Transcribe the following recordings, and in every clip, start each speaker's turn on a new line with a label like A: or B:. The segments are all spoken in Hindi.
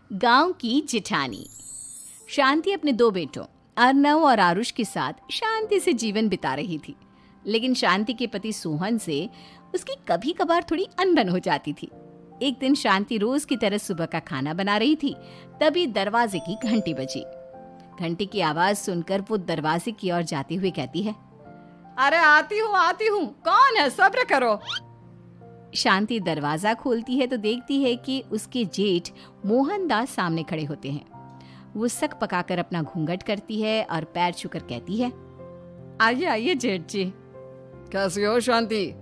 A: गांव की जिठानी। शांति अपने दो बेटों अर्नव और आरुष के साथ शांति से जीवन बिता रही थी। लेकिन शांति के पति सोहन से उसकी कभी कभार थोड़ी अनबन हो जाती थी। एक दिन शांति रोज की तरह सुबह का खाना बना रही थी, तभी दरवाजे की घंटी बजी। घंटी की आवाज सुनकर वो दरवाजे की ओर जाते हुए कहती है,
B: अरे आती हूँ, कौन है, सब्र करो।
A: शांति दरवाजा खोलती है तो देखती है कि उसके जेठ मोहनदास सामने खड़े होते हैं। वो सक पकाकर अपना घूंघट करती है और पैर छूकर कहती है,
B: आइए आइए जेठ जी। कैसी हो शांति?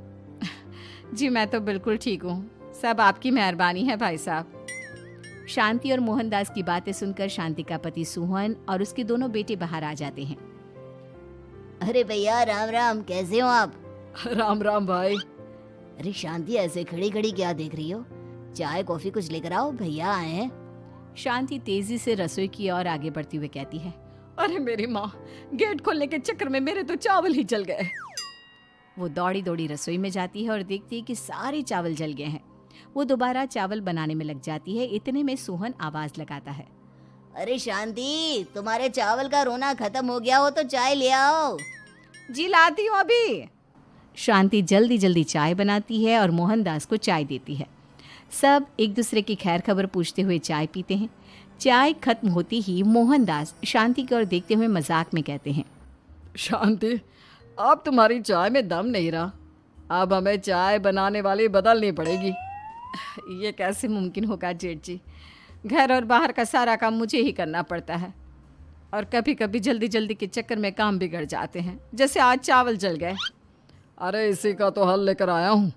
A: जी मैं तो बिल्कुल ठीक हूँ, सब आपकी मेहरबानी है भाई साहब। शांति और मोहनदास की बातें सुनकर शांति का पति सोहन और उसके दोनों बेटे बाहर आ जाते हैं।
C: अरे भैया राम राम, कैसे हो आप?
B: राम राम भाई।
C: अरे शांति, ऐसे खड़ी खड़ी क्या देख रही हो? चाय कॉफी कुछ लेकर आओ, भैया आए हैं।
A: शांति तेजी से रसोई की ओर आगे बढ़ती हुए कहती है,
B: अरे मेरी माँ, गेट खोलने के चक्कर में मेरे तो चावल ही जल गए।
A: वो दौड़ी दौड़ी रसोई में जाती है और देखती है कि सारे चावल जल गए हैं। वो दोबारा चावल बनाने में लग जाती है। इतने में सोहन आवाज लगाता है,
C: अरे शांति, तुम्हारे चावल का रोना खत्म हो गया हो तो चाय ले आओ।
B: जी लाती हूँ अभी।
A: शांति जल्दी जल्दी चाय बनाती है और मोहनदास को चाय देती है। सब एक दूसरे की खैर खबर पूछते हुए चाय पीते हैं। चाय खत्म होती ही मोहनदास शांति की ओर देखते हुए मजाक में कहते हैं,
B: शांति, अब तुम्हारी चाय में दम नहीं रहा, अब हमें चाय बनाने वाली बदलनी पड़ेगी।
A: ये कैसे मुमकिन होगा जेठ जी, घर और बाहर का सारा काम मुझे ही करना पड़ता है और कभी कभी जल्दी जल्दी के चक्कर में काम बिगड़ जाते हैं, जैसे आज चावल जल गए।
B: अरे इसी का तो हल लेकर आया हूँ।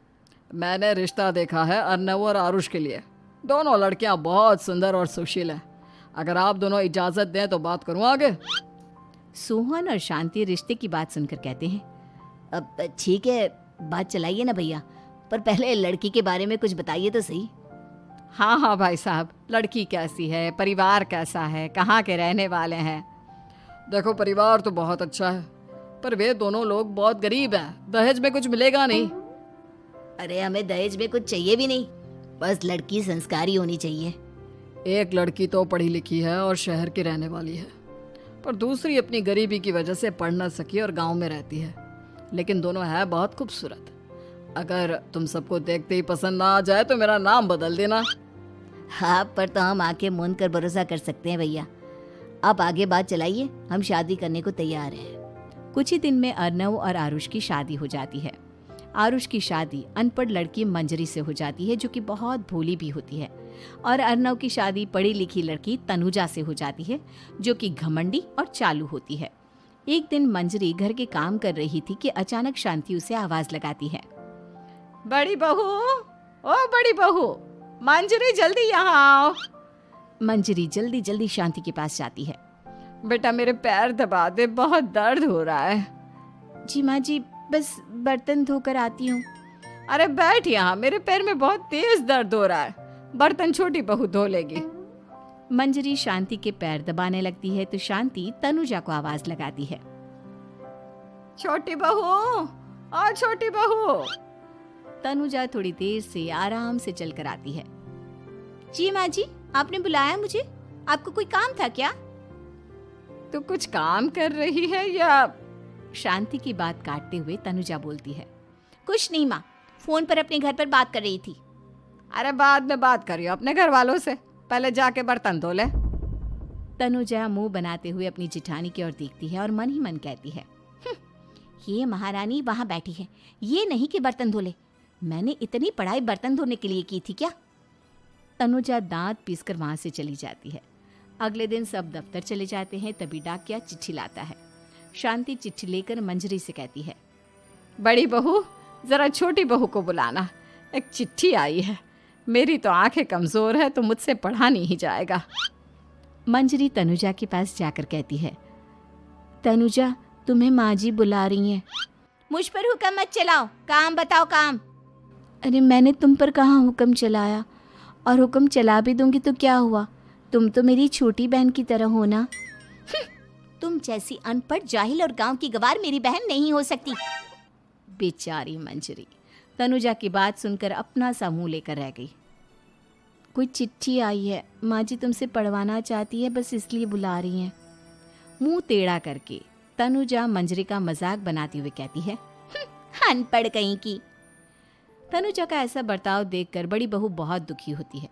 B: मैंने रिश्ता देखा है अर्नव और आरुष के लिए। दोनों लड़कियाँ बहुत सुंदर और सुशील हैं। अगर आप दोनों इजाज़त दें तो बात करूँ आगे।
A: सोहन और शांति रिश्ते की बात सुनकर कहते हैं,
C: अब ठीक है, बात चलाइए ना भैया, पर पहले लड़की के बारे में कुछ बताइए तो सही।
A: हाँ हाँ भाई साहब, लड़की कैसी है, परिवार कैसा है, कहाँ के रहने वाले हैं?
B: देखो, परिवार तो बहुत अच्छा है, पर वे दोनों लोग बहुत गरीब हैं। दहेज में कुछ मिलेगा नहीं।
C: अरे हमें दहेज में कुछ चाहिए भी नहीं, बस लड़की संस्कारी होनी चाहिए।
B: एक लड़की तो पढ़ी लिखी है और शहर की रहने वाली है, पर दूसरी अपनी गरीबी की वजह से पढ़ न सकी और गांव में रहती है। लेकिन दोनों है बहुत खूबसूरत। अगर तुम सबको देखते ही पसंद ना आ जाए तो मेरा नाम बदल देना।
C: हाँ, पर तो हम आके मूंद कर भरोसा कर सकते हैं भैया। आप आगे बात चलाइए, हम शादी करने को तैयार हैं।
A: कुछ ही दिन में अर्नव और आरुष की शादी हो जाती है। आरुष की शादी अनपढ़ लड़की मंजरी से हो जाती है, जो कि बहुत भोली भी होती है, और अर्नव की शादी पढ़ी लिखी लड़की तनुजा से हो जाती है, जो कि घमंडी और चालू होती है। एक दिन मंजरी घर के काम कर रही थी कि अचानक शांति उसे आवाज लगाती है,
B: बड़ी बहू, ओ बड़ी बहू, मंजरी जल्दी यहाँ आओ।
A: मंजरी जल्दी जल्दी शांति के पास जाती है।
B: बेटा मेरे पैर दबा दे, बहुत दर्द हो रहा है।
A: जी माँ जी, बस बर्तन धोकर आती हूँ।
B: अरे बैठ यहाँ, मेरे पैर में बहुत तेज दर्द हो रहा है, बर्तन छोटी बहू धो लेगी।
A: मंजरी शांति के पैर दबाने लगती है तो शांति तनुजा को आवाज लगाती है,
B: छोटी बहू, ओ छोटी बहू।
A: तनुजा थोड़ी देर से आराम से चलकर आती है। जी माँ जी, आपने बुलाया मुझे? आपको कोई काम था क्या?
B: तू कुछ काम कर रही है या?
A: शांति की बात काटते हुए तनुजा बोलती है, कुछ नहीं माँ, फोन पर अपने घर पर बात कर रही थी।
B: अरे बाद में बात करियो अपने घर वालों से, पहले जाके बर्तन धो ले।
A: तनुजा मुंह बनाते हुए अपनी जिठानी की ओर देखती है और मन ही मन कहती है, ये महारानी वहां बैठी है, ये नहीं कि बर्तन धो ले। मैंने इतनी पढ़ाई बर्तन धोने के लिए की थी क्या? तनुजा दांत पीसकर वहां से चली जाती है। अगले दिन सब दफ्तर चले जाते हैं, तभी डाकिया चिट्ठी लाता है। शांति चिट्ठी लेकर मंजरी से कहती है,
B: बड़ी बहू, जरा छोटी बहू को बुलाना, एक चिट्ठी आई है। मेरी तो आंखें कमजोर है तो मुझसे पढ़ा नहीं जाएगा।
A: मंजरी तनुजा के पास जाकर कहती है, तनुजा, तुम्हें माँ जी बुला रही हैं।
C: मुझ पर हुक्म मत चलाओ, काम बताओ काम।
A: अरे मैंने तुम पर कहाँ हुक्म चलाया, और हुक्म चला भी दूंगी तो क्या हुआ, तुम तो मेरी छोटी बहन की तरह हो ना।
C: तुम जैसी अनपढ़, जाहिल और गांव की गवार मेरी बहन नहीं हो सकती।
A: बेचारी मंजरी तनुजा की बात सुनकर अपना सा मुंह लेकर रह गई। कोई चिट्ठी आई है, माँ जी तुमसे पढ़वाना चाहती है, बस इसलिए बुला रही हैं। मुंह टेढ़ा करके तनुजा मंजरी का मजाक बनाती हुए कहती है, अनपढ़ कहीं की। तनुजा का ऐसा बर्ताव देखकर बड़ी बहू बहुत दुखी होती है।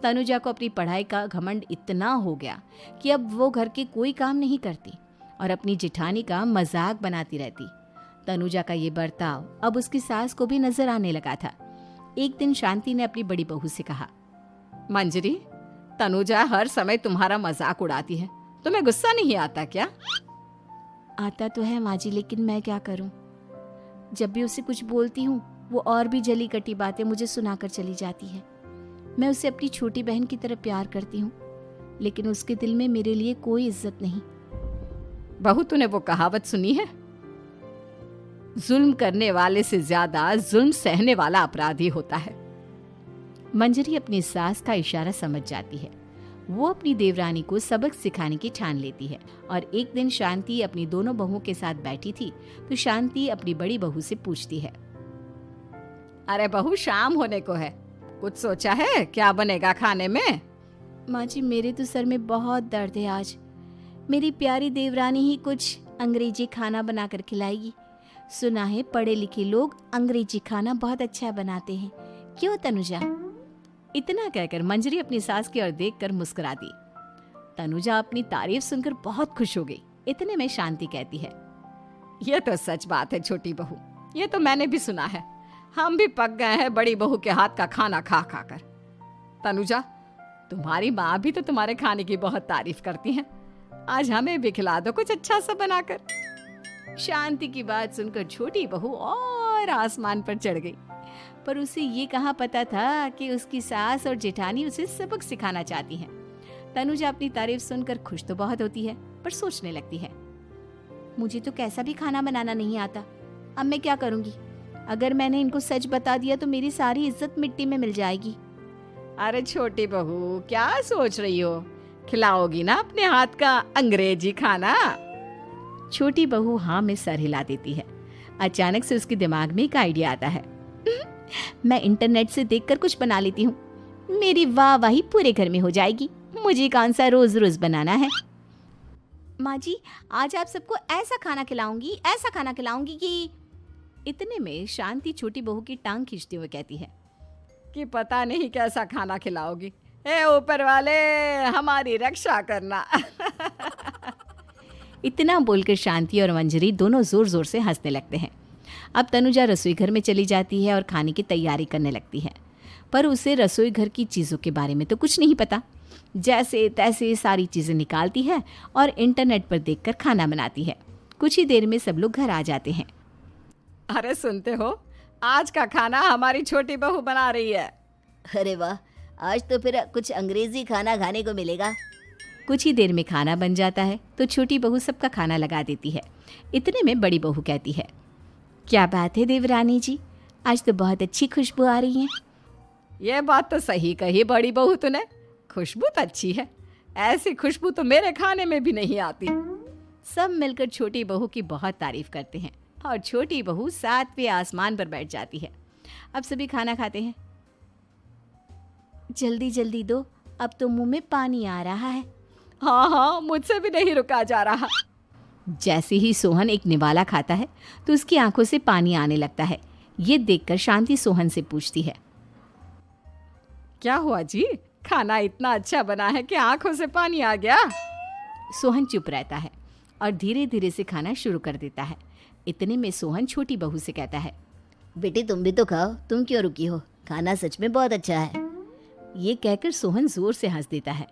A: तनुजा को अपनी पढ़ाई का घमंड इतना हो गया कि अब वो घर के कोई काम नहीं करती और अपनी जिठानी का मजाक बनाती रहती। तनुजा का ये बर्ताव अब उसकी सास को भी नजर आने लगा था। एक दिन शांति ने अपनी बड़ी बहू से कहा,
B: मंजरी, तनुजा हर समय तुम्हारा मजाक उड़ाती है, तुम्हें गुस्सा नहीं आता क्या?
A: आता तो है माँ जी, लेकिन मैं क्या करूं? जब भी उसे कुछ बोलती हूँ वो और भी जली कटी बातें मुझे सुनाकर चली जाती है। मैं उसे अपनी छोटी बहन की तरह प्यार करती हूँ, लेकिन उसके दिल में मेरे लिए कोई इज्जत नहीं।
B: बहू, तूने वो कहावत सुनी है, जुल्म करने वाले से ज्यादा जुल्म सहने वाला अपराधी होता है।
A: मंजरी अपनी सास का इशारा समझ जाती है। वो अपनी देवरानी को सबक सिखाने की ठान लेती है और एक दिन शांति अपनी दोनों बहुओं के साथ बैठी थी तो शांति अपनी बड़ी बहू से पूछती है,
B: अरे बहू, शाम होने को है, कुछ सोचा है क्या बनेगा खाने में?
A: माँ जी, मेरे तो सर में बहुत दर्द है आज। मेरी प्यारी देवरानी ही कुछ अंग्रेजी खाना बनाकर खिलाएगी। सुना है पढ़े लिखे लोग अंग्रेजी खाना बहुत अच्छा बनाते हैं, क्यों तनुजा?
B: इतना कहकर मंजरी अपनी सास की ओर देखकर मुस्कुरा दी। तनुजा अपनी तारीफ सुनकर बहुत खुश हो गई। इतने में शांति कहती है, यह तो सच बात है छोटी बहू, ये तो मैंने भी सुना है। हम भी पक गए हैं बड़ी बहू के हाथ का खाना खा खा कर। तनुजा, तुम्हारी माँ भी तो तुम्हारे खाने की बहुत तारीफ करती हैं। आज हमें भी खिला दो कुछ अच्छा सा बनाकर। शांति की बात सुनकर छोटी बहू और आसमान पर चढ़ गई, पर उसे ये कहाँ पता था कि उसकी सास और जेठानी उसे सबक सिखाना चाहती हैं। तनुजा अपनी तारीफ सुनकर खुश तो बहुत होती है, पर सोचने लगती है,
A: मुझे तो कैसा भी खाना बनाना नहीं आता। अब मैं क्या करूंगी? अगर मैंने इनको सच बता दिया तो मेरी सारी इज्जत मिट्टी में मिल जाएगी।
B: अरे छोटी बहू, क्या सोच रही हो? खिलाओगी ना अपने हाथ का अंग्रेजी खाना? छोटी बहू हाँ में सर हिला देती है। अचानक से उसके दिमाग में एक आइडिया आता है।
A: मैं इंटरनेट से देखकर कुछ बना लेती हूँ, मेरी वाहवाही पूरे घर में हो जाएगी। मुझे कौन सा रोज रोज बनाना है। माँ जी, आज आप सबको ऐसा खाना खिलाऊंगी कि।
B: इतने में शांति छोटी बहू की टांग खींचते हुए कहती है कि पता नहीं कैसा खाना खिलाओगी। ए ऊपर वाले, हमारी रक्षा करना।
A: इतना बोलकर शांति और मंजरी दोनों जोर जोर से हंसने लगते हैं। अब तनुजा रसोई घर में चली जाती है और खाने की तैयारी करने लगती है, पर उसे रसोई घर की चीज़ों के बारे में तो कुछ नहीं पता। जैसे तैसे सारी चीज़ें निकालती है और इंटरनेट पर देखकर खाना बनाती है। कुछ ही देर में सब लोग घर आ जाते हैं।
B: अरे सुनते हो, आज का खाना हमारी छोटी बहू बना रही है।
C: अरे वाह, आज तो फिर कुछ अंग्रेजी खाना खाने को मिलेगा।
A: कुछ ही देर में खाना बन जाता है तो छोटी बहू सबका खाना लगा देती है। इतने में बड़ी बहू कहती है, क्या बात है देवरानी जी, आज तो बहुत अच्छी खुशबू आ रही है।
B: ये बात तो सही कही बड़ी बहू तूने, खुशबू तो अच्छी है। ऐसी खुशबू तो मेरे खाने में भी नहीं आती। सब मिलकर छोटी बहू की बहुत तारीफ करते हैं और छोटी बहू 7वें आसमान पर बैठ जाती है। अब सभी खाना खाते हैं।
A: जल्दी जल्दी दो, अब तो मुंह में पानी आ रहा है।
B: हाँ, मुझसे भी नहीं रुका जा रहा।
A: जैसे ही सोहन एक निवाला खाता है तो उसकी आंखों से पानी आने लगता है। ये देखकर शांति सोहन से पूछती है,
B: क्या हुआ जी, खाना इतना अच्छा बना है कि आंखों से पानी आ गया?
A: सोहन चुप रहता है और धीरे धीरे से खाना शुरू कर देता है। इतने में सोहन छोटी बहू से कहता है,
C: बेटी तुम भी तो खाओ, तुम क्यों रुकी हो? खाना सच में बहुत अच्छा है।
A: ये कहकर सोहन जोर से हंस देता है।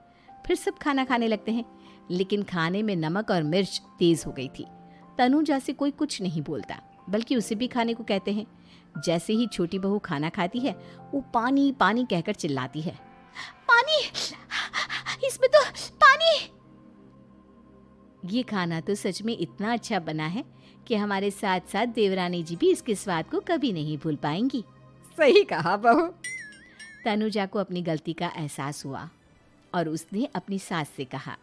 A: फिर सब खाना खाने लगते हैं, लेकिन खाने में नमक और मिर्च तेज हो गई थी। तनुजा से कोई कुछ नहीं बोलता, बल्कि उसे भी खाने को कहते हैं। जैसे ही छोटी बहू खाना खाती है वो पानी पानी कहकर चिल्लाती है, पानी, इसमें तो पानी। ये खाना तो सच में इतना अच्छा बना है कि हमारे साथ साथ देवरानी जी भी इसके स्वाद को कभी नहीं भूल पाएंगी।
B: सही कहा बहू।
A: तनुजा को अपनी गलती का एहसास हुआ और उसने अपनी सास से कहा,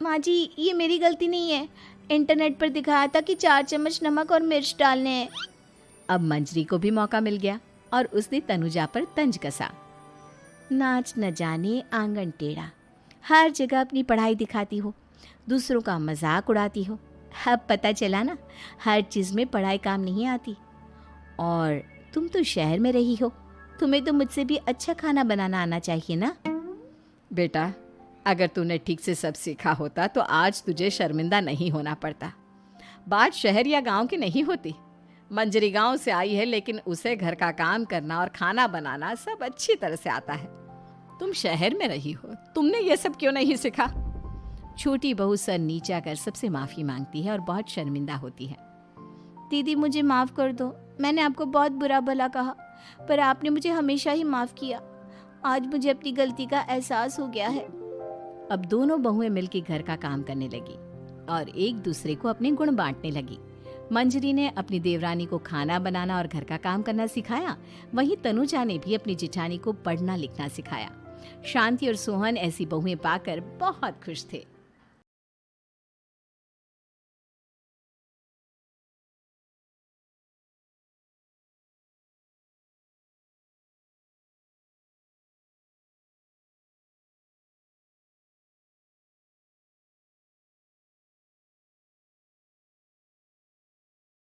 A: माँ जी ये मेरी गलती नहीं है, इंटरनेट पर दिखाया था कि 4 चम्मच नमक और मिर्च डालने हैं।
B: अब मंजरी को भी मौका मिल गया और उसने तनुजा पर तंज कसा।
A: नाच न जाने आंगन टेढ़ा, हर जगह अपनी पढ़ाई दिखाती हो, दूसरों का मजाक उड़ाती हो। अब पता चला ना, हर चीज़ में पढ़ाई काम नहीं आती। और तुम तो शहर में रही हो, तुम्हें तो मुझसे भी अच्छा खाना बनाना आना चाहिए ना।
B: बेटा, अगर तूने ठीक से सब सीखा होता तो आज तुझे शर्मिंदा नहीं होना पड़ता। बात शहर या गांव की नहीं होती। मंजरी गांव से आई है, लेकिन उसे घर का काम करना और खाना बनाना सब अच्छी तरह से आता है। तुम शहर में रही हो, तुमने ये सब क्यों नहीं सीखा?
A: छोटी बहू सर नीचा कर सबसे माफ़ी मांगती है और बहुत शर्मिंदा होती है। दीदी मुझे माफ़ कर दो, मैंने आपको बहुत बुरा भला कहा, पर आपने मुझे हमेशा ही माफ़ किया। आज मुझे अपनी गलती का एहसास हो गया है। अब दोनों बहुएं मिलकर घर का काम करने लगी और एक दूसरे को अपने गुण बांटने लगी। मंजरी ने अपनी देवरानी को खाना बनाना और घर का काम करना सिखाया, वहीं तनुजा ने भी अपनी जिठानी को पढ़ना लिखना सिखाया। शांति और सोहन ऐसी बहुएं पाकर बहुत खुश थे।